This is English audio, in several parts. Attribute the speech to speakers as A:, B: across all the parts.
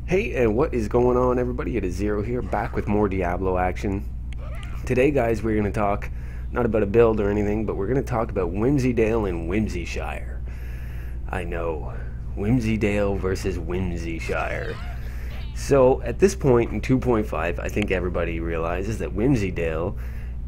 A: Hey, and what is going on, everybody? It is Zero here, back with more Diablo action. Today, guys, we're going to talk not about a build or anything, but we're going to talk about Whimsydale and Whimsyshire. I know, Whimsydale versus Whimsyshire. So, at this point in 2.5, I think everybody realizes that Whimsydale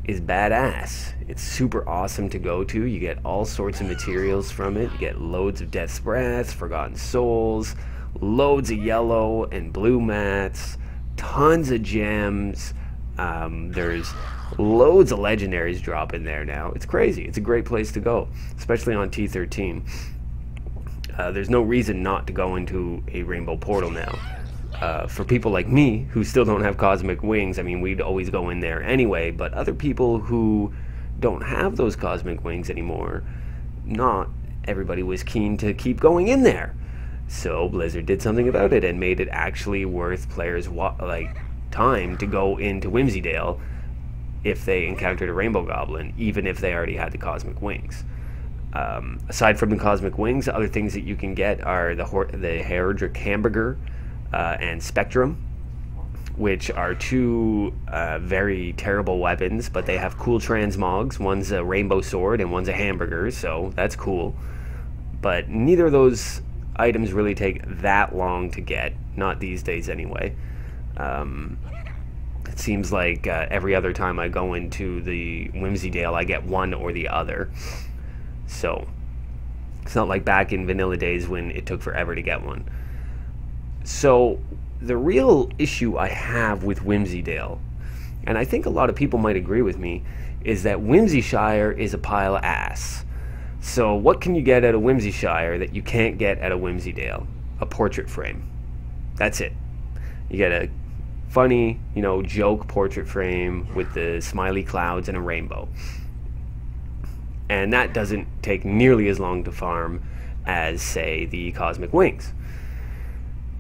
A: is badass. It's super awesome to go to. You get all sorts of materials from it. You get loads of Death's Breath, Forgotten Souls, loads of yellow and blue mats, tons of gems. There's loads of legendaries drop in there now. It's crazy. It's a great place to go, especially on T13. There's no reason not to go into a rainbow portal now. For people like me who still don't have cosmic wings, I mean, we'd always go in there anyway, but other people who don't have those cosmic wings anymore, not everybody was keen to keep going in there. So Blizzard did something about it and made it actually worth players' time to go into Whimsydale if they encountered a rainbow goblin, even if they already had the cosmic wings. Aside from the cosmic wings, other things that you can get are the Heraldric Hamburger and Spectrum, which are two very terrible weapons, but they have cool transmogs. One's a rainbow sword and one's a hamburger, so that's cool. But neither of those items really take that long to get, not these days anyway. It seems like every other time I go into the Whimsydale, I get one or the other. So it's not like back in vanilla days when it took forever to get one. So the real issue I have with Whimsydale, and I think a lot of people might agree with me, is that Whimsyshire is a pile of ass. So what can you get at a Whimsyshire that you can't get at a Whimsydale? A portrait frame. That's it. You get a funny, joke portrait frame with the smiley clouds and a rainbow. And that doesn't take nearly as long to farm as, say, the cosmic wings.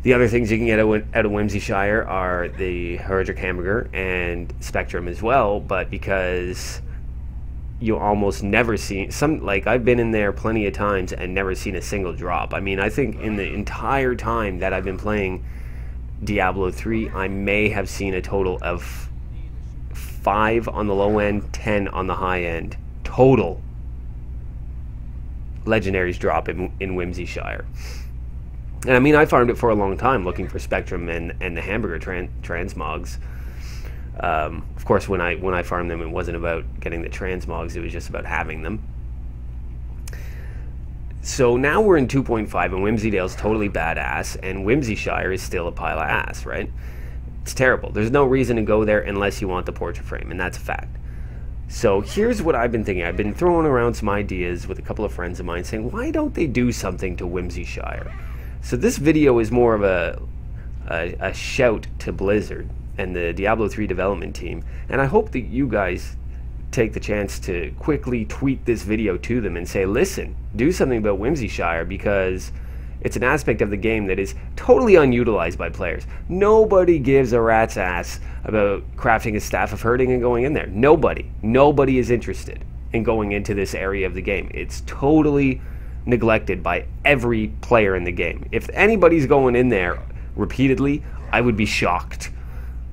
A: The other things you can get at a Whimsyshire are the Heraldric Hamburger and Spectrum as well, but because you almost never see I've been in there plenty of times and never seen a single drop. I mean, I think in the entire time that I've been playing Diablo 3, I may have seen a total of 5 on the low end, 10 on the high end total legendaries drop in Whimsyshire. And I mean, I farmed it for a long time looking for Spectrum and the Hamburger transmogs. Of course, when I farmed them, it wasn't about getting the transmogs, it was just about having them. So now we're in 2.5 and Whimsydale's totally badass, and Whimsyshire is still a pile of ass, right? It's terrible. There's no reason to go there unless you want the portrait frame, and that's a fact. So here's what I've been thinking. I've been throwing around some ideas with a couple of friends of mine saying, why don't they do something to Whimsyshire? So this video is more of a shout to Blizzard and the Diablo 3 development team, and I hope that you guys take the chance to quickly tweet this video to them and say, listen, do something about Whimsyshire, because it's an aspect of the game that is totally unutilized by players. Nobody gives a rat's ass about crafting a Staff of Herding and going in there. Nobody is interested in going into this area of the game. It's totally neglected by every player in the game. If anybody's going in there repeatedly, I would be shocked.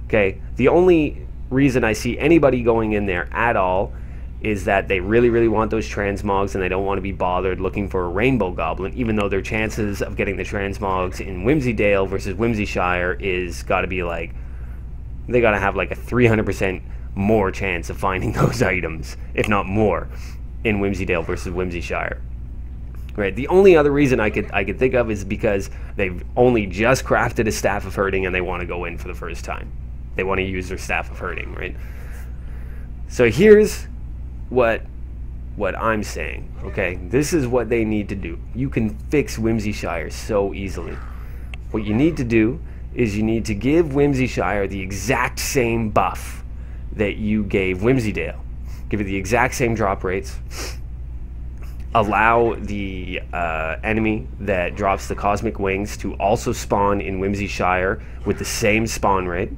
A: Okay, the only reason I see anybody going in there at all is that they really want those transmogs and they don't want to be bothered looking for a rainbow goblin, even though their chances of getting the transmogs in Whimsydale versus Whimsyshire is got to be they got to have like a 300% more chance of finding those items, if not more, in Whimsydale versus Whimsyshire. Right. The only other reason I could think of is because they've only just crafted a Staff of Herding and they want to go in for the first time. They want to use their Staff of Herding, right? So here's what I'm saying, okay? This is what they need to do. You can fix Whimsyshire so easily. What you need to do is you need to give Whimsyshire the exact same buff that you gave Whimsydale. Give it the exact same drop rates. Allow the enemy that drops the cosmic wings to also spawn in Whimsyshire with the same spawn rate.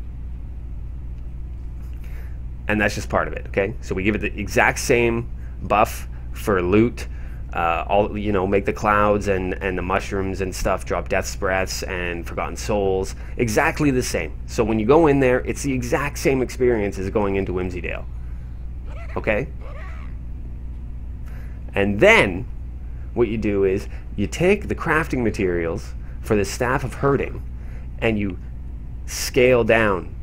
A: And that's just part of it, okay? So we give it the exact same buff for loot, all, you know, make the clouds and the mushrooms and stuff drop death's breaths and forgotten souls. Exactly the same. So when you go in there, it's the exact same experience as going into Whimsydale. Okay? And then what you do is you take the crafting materials for the Staff of Herding and you scale down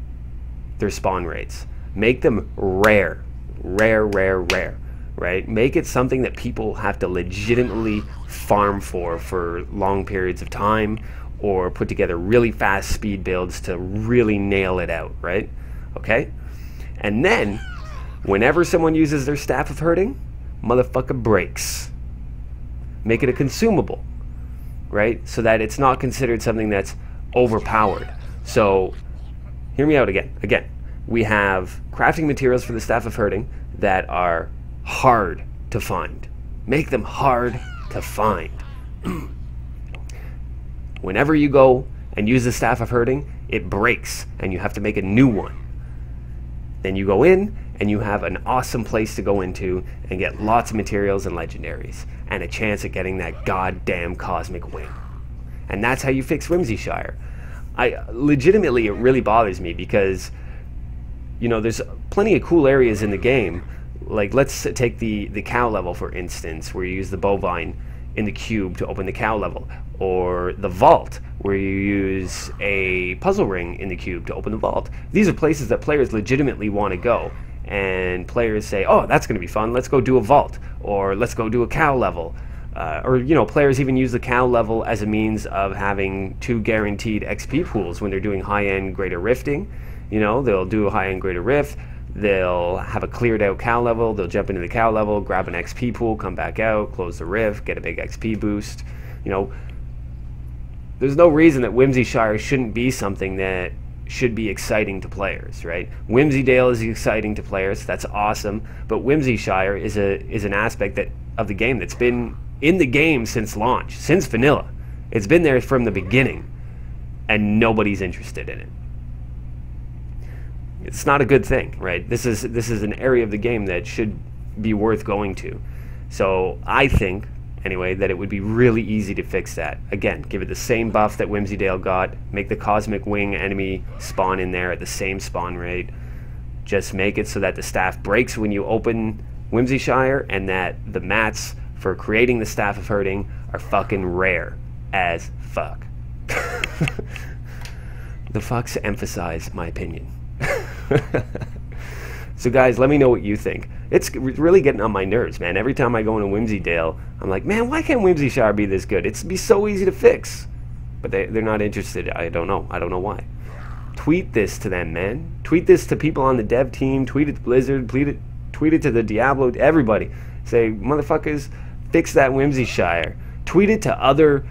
A: their spawn rates. Make them rare. Rare, rare, rare. Right? Make it something that people have to legitimately farm for long periods of time, or put together really fast speed builds to really nail it out, right? Okay? And then, whenever someone uses their Staff of Herding, motherfucker breaks. Make it a consumable, right? So that it's not considered something that's overpowered. So, hear me out again. Again, we have crafting materials for the Staff of Herding that are hard to find. Make them hard to find. Whenever you go and use the Staff of Herding, it breaks and you have to make a new one. Then you go in and you have an awesome place to go into and get lots of materials and legendaries and a chance at getting that goddamn cosmic wing. And that's how you fix Whimsyshire. Legitimately, it really bothers me because, you know, there's plenty of cool areas in the game. Like, let's take the cow level, for instance, where you use the bovine in the cube to open the cow level, or the vault, where you use a puzzle ring in the cube to open the vault. These are places that players legitimately want to go, and players say, oh, that's going to be fun, let's go do a vault, or let's go do a cow level. Or, you know, players even use the cow level as a means of having 2 guaranteed XP pools when they're doing high-end greater rifting. You know, they'll do a high-end greater rift, they'll have a cleared out cow level, they'll jump into the cow level, grab an XP pool, come back out, close the rift, get a big XP boost. You know, there's no reason that Whimsyshire shouldn't be something that should be exciting to players, right? Whimsydale is exciting to players, that's awesome, but Whimsyshire is an aspect of the game that's been in the game since launch, since vanilla. It's been there from the beginning, and nobody's interested in it. It's not a good thing, right? This is an area of the game that should be worth going to. So I think, anyway, that it would be really easy to fix that. Again, give it the same buff that Whimsydale got, make the Cosmic Wing enemy spawn in there at the same spawn rate, just make it so that the staff breaks when you open Whimsyshire, and that the mats for creating the Staff of Herding are fucking rare as fuck. The fucks emphasize my opinion. So guys, let me know what you think. It's really getting on my nerves, man. Every time I go into Whimsydale, I'm like, man, why can't Whimsyshire be this good? It'd be so easy to fix. But they're not interested. I don't know why. Tweet this to them, man. Tweet this to people on the dev team. Tweet it to Blizzard. Tweet it to the Diablo. Everybody. Say, motherfuckers, fix that Whimsyshire. Tweet it to other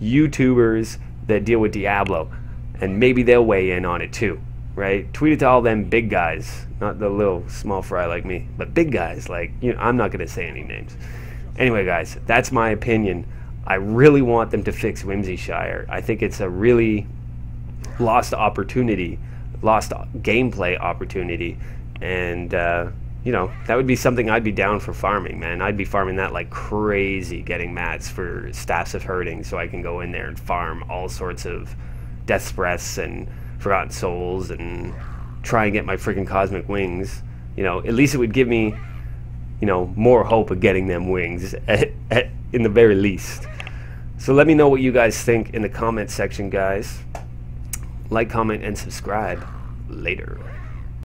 A: YouTubers that deal with Diablo, and maybe they'll weigh in on it too. Right? Tweet it to all them big guys, not the little small fry like me, but big guys like, you know, I'm not going to say any names. Anyway, guys, that's my opinion. I really want them to fix Whimsyshire. I think it's a really lost opportunity, lost gameplay opportunity, and you know, that would be something I'd be down for farming, man. I'd be farming that like crazy, getting mats for Staffs of Herding so I can go in there and farm all sorts of Death's Breaths and Forgotten Souls and try and get my freaking Cosmic Wings. You know, at least it would give me, you know, more hope of getting them wings in the very least. So let me know what you guys think in the comment section, guys. Like, comment, and subscribe. Later.